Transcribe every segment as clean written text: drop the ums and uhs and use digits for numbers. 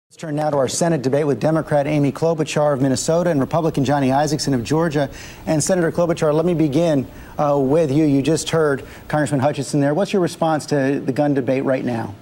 Let's turn now to our Senate debate with Democrat Amy Klobuchar of Minnesota and Republican Johnny Isakson of Georgia. And Senator Klobuchar, let me begin with you. You just heard Congressman Hutchinson there. What's your response to the gun debate right now?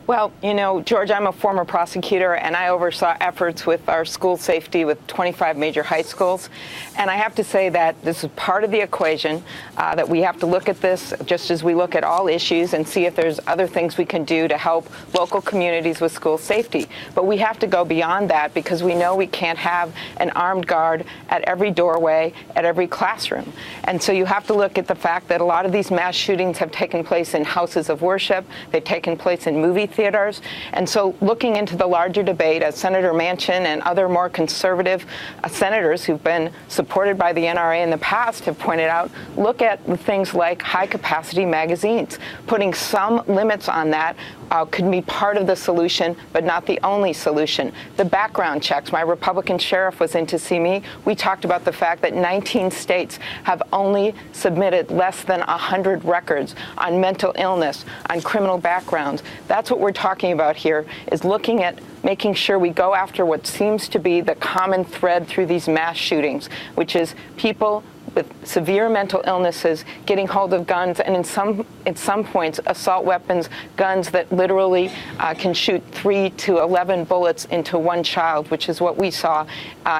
Well, you know, George, I'm a former prosecutor, and I oversaw efforts with our school safety with 25 major high schools. And I have to say that this is part of the equation, that we have to look at this just as we look at all issues and see if there's other things we can do to help local communities with school safety. But we have to go beyond that because we know we can't have an armed guard at every doorway, at every classroom. And so you have to look at the fact that a lot of these mass shootings have taken place in houses of worship. They've taken place in movie theaters. And so looking into the larger debate, as Senator Manchin and other more conservative senators who've been supported by the NRA in the past have pointed out, look at things like high-capacity magazines. Putting some limits on that could be part of the solution, but not the only solution. The background checks. My Republican sheriff was in to see me. We talked about the fact that 19 states have only submitted less than 100 records on mental illness, on criminal backgrounds. That's what we're talking about here, is looking at making sure we go after what seems to be the common thread through these mass shootings, which is people with severe mental illnesses getting hold of guns, and in some points assault weapons, guns that literally can shoot 3 to 11 bullets into one child, which is what we saw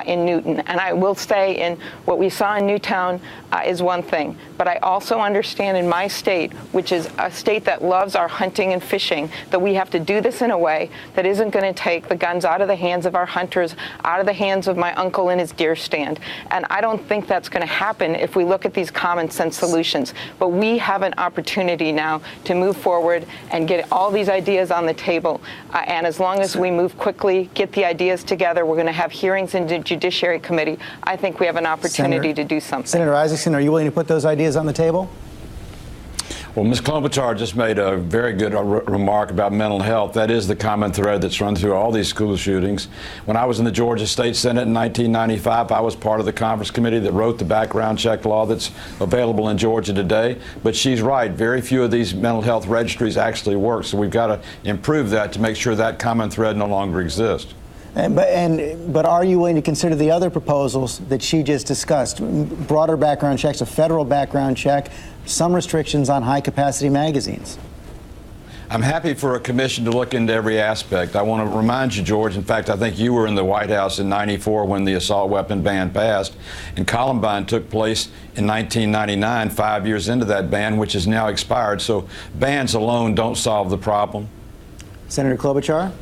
in Newton. And I will say, in what we saw in Newtown is one thing, but I also understand in my state, which is a state that loves our hunting and fishing, that we have to do this in a way that isn't going to take the guns out of the hands of our hunters, out of the hands of my uncle in his deer stand. And I don't think that's going to happen if we look at these common sense solutions. But we have an opportunity now to move forward and get all these ideas on the table. And as long as we move quickly, get the ideas together, we're going to have hearings in the Judiciary Committee. I think we have an opportunity to do something. Senator Isakson, are you willing to put those ideas on the table? Well, Ms. Klobuchar just made a very good remark about mental health. That is the common thread that's run through all these school shootings. When I was in the Georgia State Senate in 1995, I was part of the conference committee that wrote the background check law that's available in Georgia today. But she's right, very few of these mental health registries actually work. So we've got to improve that to make sure that common thread no longer exists. But are you willing to consider the other proposals that she just discussed? Broader background checks, a federal background check, some restrictions on high-capacity magazines. I'm happy for a commission to look into every aspect. I want to remind you, George, in fact, I think you were in the White House in '94 when the assault weapon ban passed, and Columbine took place in 1999, 5 years into that ban, which has now expired. So bans alone don't solve the problem. Senator Klobuchar?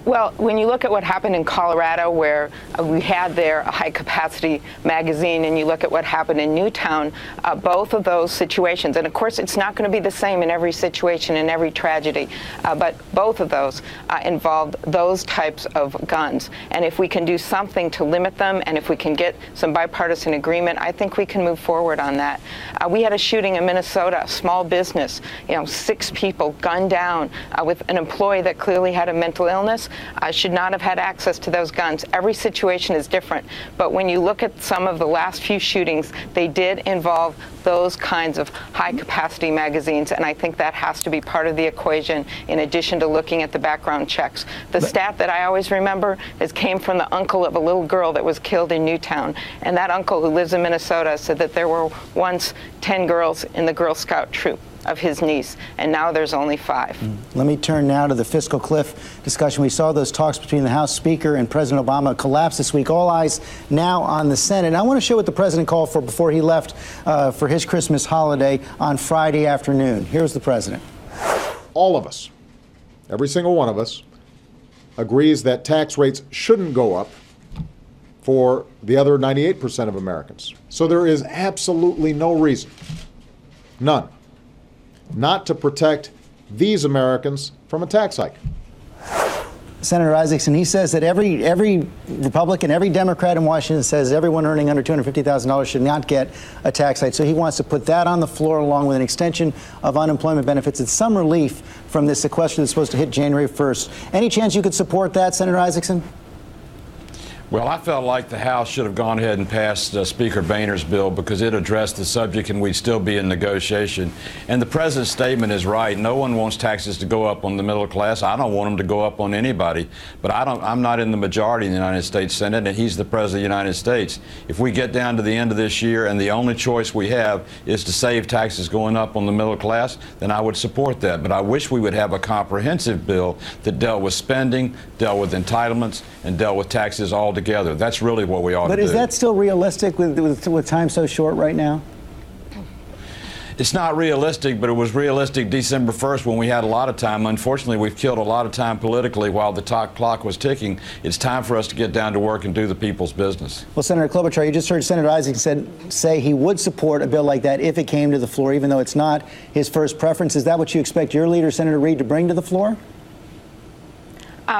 Well, when you look at what happened in Colorado, where we had there a high-capacity magazine, and you look at what happened in Newtown, both of those situations, and of course it's not going to be the same in every situation, in every tragedy, but both of those involved those types of guns. And if we can do something to limit them, and if we can get some bipartisan agreement, I think we can move forward on that. We had a shooting in Minnesota, a small business, 6 people gunned down with an employee that clearly had a mental illness. Should not have had access to those guns. Every situation is different. But when you look at some of the last few shootings, they did involve those kinds of high-capacity magazines, and I think that has to be part of the equation in addition to looking at the background checks. The stat that I always remember came from the uncle of a little girl that was killed in Newtown, and that uncle, who lives in Minnesota, said that there were once 10 girls in the Girl Scout troop of his niece, and now there's only 5. Let me turn now to the fiscal cliff discussion. We saw those talks between the House Speaker and President Obama collapse this week. All eyes now on the Senate. And I want to show what the president called for before he left for his Christmas holiday on Friday afternoon. Here's the president. All of us, every single one of us, agrees that tax rates shouldn't go up for the other 98% of Americans. So there is absolutely no reason, none, not to protect these Americans from a tax hike. Senator Isakson, he says that every Republican, every Democrat in Washington says everyone earning under $250,000 should not get a tax hike. So he wants to put that on the floor along with an extension of unemployment benefits and some relief from this sequester that's supposed to hit January 1st. Any chance you could support that, Senator Isakson? Well, I felt like the House should have gone ahead and passed Speaker Boehner's bill because it addressed the subject and we'd still be in negotiation. And the president's statement is right. No one wants taxes to go up on the middle class. I don't want them to go up on anybody. But I'm not in the majority in the United States Senate, and he's the president of the United States. If we get down to the end of this year and the only choice we have is to save taxes going up on the middle class, then I would support that. But I wish we would have a comprehensive bill that dealt with spending, dealt with entitlements, and dealt with taxes all together. That's really what we ought to do. But is that still realistic with time so short right now? It's not realistic, but it was realistic December 1st when we had a lot of time. Unfortunately, we've killed a lot of time politically while the clock was ticking. It's time for us to get down to work and do the people's business. Well, Senator Klobuchar, you just heard Senator Isakson say he would support a bill like that if it came to the floor, even though it's not his first preference. Is that what you expect your leader, Senator Reid, to bring to the floor?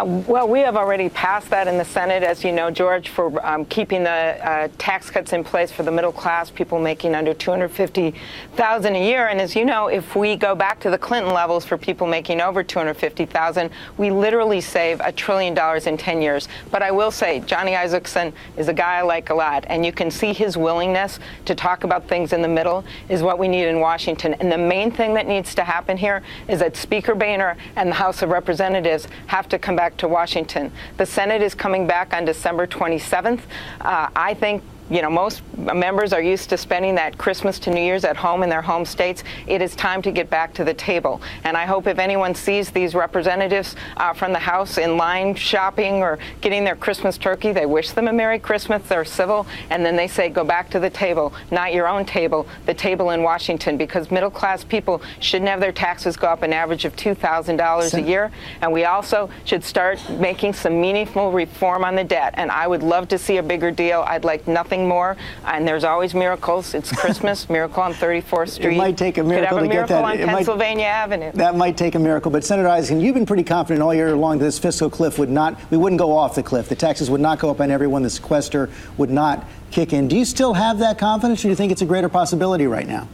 Well, we have already passed that in the Senate, as you know, George, for keeping the tax cuts in place for the middle class, people making under $250,000 a year. And as you know, if we go back to the Clinton levels for people making over $250,000, we literally save $1 trillion in 10 years. But I will say, Johnny Isakson is a guy I like a lot, and you can see his willingness to talk about things in the middle is what we need in Washington. And the main thing that needs to happen here is that Speaker Boehner and the House of Representatives have to come back to Washington. The Senate is coming back on December 27th. I think most members are used to spending that Christmas to New Year's at home in their home states. It is time to get back to the table. And I hope if anyone sees these representatives from the House in line shopping or getting their Christmas turkey, they wish them a Merry Christmas, they're civil, and then they say, go back to the table, not your own table, the table in Washington, because middle class people shouldn't have their taxes go up an average of $2,000 a year. And we also should start making some meaningful reform on the debt. And I would love to see a bigger deal. I'd like nothing more, and there's always miracles. It's Christmas, miracle on 34th Street. It might take a miracle to get that. On Pennsylvania Avenue. That might take a miracle. But Senator Isakson, you've been pretty confident all year long that this fiscal cliff we wouldn't go off the cliff. The taxes would not go up on everyone. The sequester would not kick in. Do you still have that confidence, or do you think it's a greater possibility right now?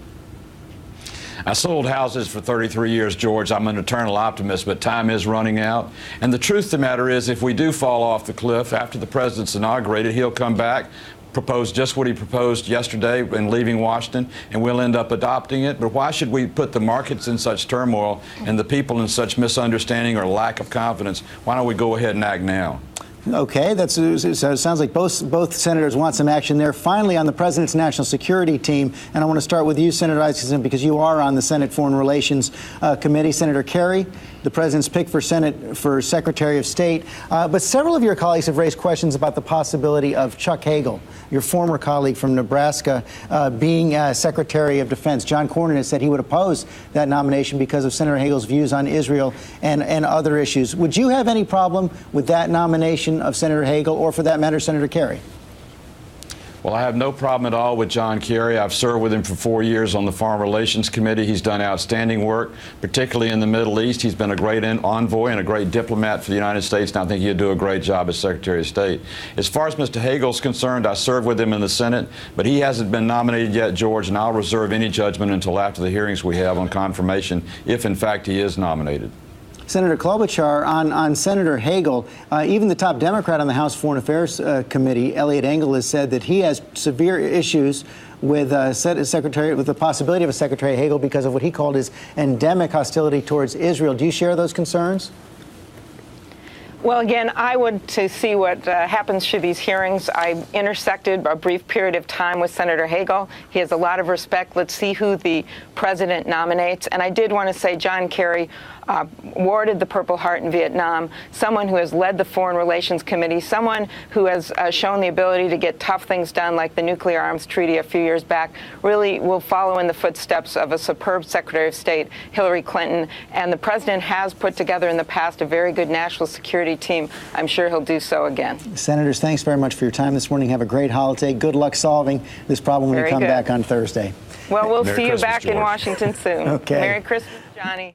I sold houses for 33 years, George. I'm an eternal optimist, but time is running out. And the truth of the matter is, if we do fall off the cliff after the president's inaugurated, he'll come back, propose just what he proposed yesterday in leaving Washington, and we'll end up adopting it. But why should we put the markets in such turmoil and the people in such misunderstanding or lack of confidence? Why don't we go ahead and act now? Okay, so it sounds like both senators want some action there. Finally, on the president's national security team, and I want to start with you, Senator Isakson, because you are on the Senate Foreign Relations Committee. Senator Kerry, the president's pick for Secretary of State. But several of your colleagues have raised questions about the possibility of Chuck Hagel, your former colleague from Nebraska, being Secretary of Defense. John Cornyn has said he would oppose that nomination because of Senator Hagel's views on Israel and other issues. Would you have any problem with that nomination of Senator Hagel, or for that matter, Senator Kerry? Well, I have no problem at all with John Kerry. I've served with him for 4 years on the Foreign Relations Committee. He's done outstanding work, particularly in the Middle East. He's been a great envoy and a great diplomat for the United States, and I think he'll do a great job as Secretary of State. As far as Mr. Hagel's concerned, I served with him in the Senate, but he hasn't been nominated yet, George, and I'll reserve any judgment until after the hearings we have on confirmation, if in fact he is nominated. Senator Klobuchar, on Senator Hagel, even the top Democrat on the House Foreign Affairs Committee, Eliot Engel, has said that he has severe issues with the possibility of a Secretary Hagel because of what he called his endemic hostility towards Israel. Do you share those concerns? Well, again, I would to see what happens through these hearings. I intersected a brief period of time with Senator Hagel. He has a lot of respect. Let's see who the president nominates. And I did want to say John Kerry awarded the Purple Heart in Vietnam, someone who has led the Foreign Relations Committee, someone who has shown the ability to get tough things done like the nuclear arms treaty a few years back, really will follow in the footsteps of a superb Secretary of State, Hillary Clinton. And the president has put together in the past a very good national security team. I'm sure he'll do so again. Senators, thanks very much for your time this morning. Have a great holiday. Good luck solving this problem when you come back on Thursday. Well, we'll Merry see you Christmas, back George. in Washington soon. Okay. Merry Christmas, Johnny.